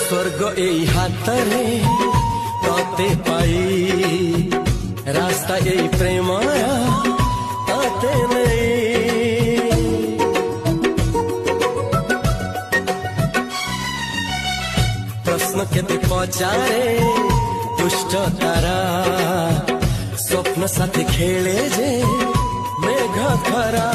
स्वर्ग এই হাতরে তাতে পাই রাস্তা এই প্রেমায়া তাতে নেই প্রশ্ন কেতে পচারে দুষ্ট তারা স্বপ্ন সাথে খেলে যে মেঘ খরা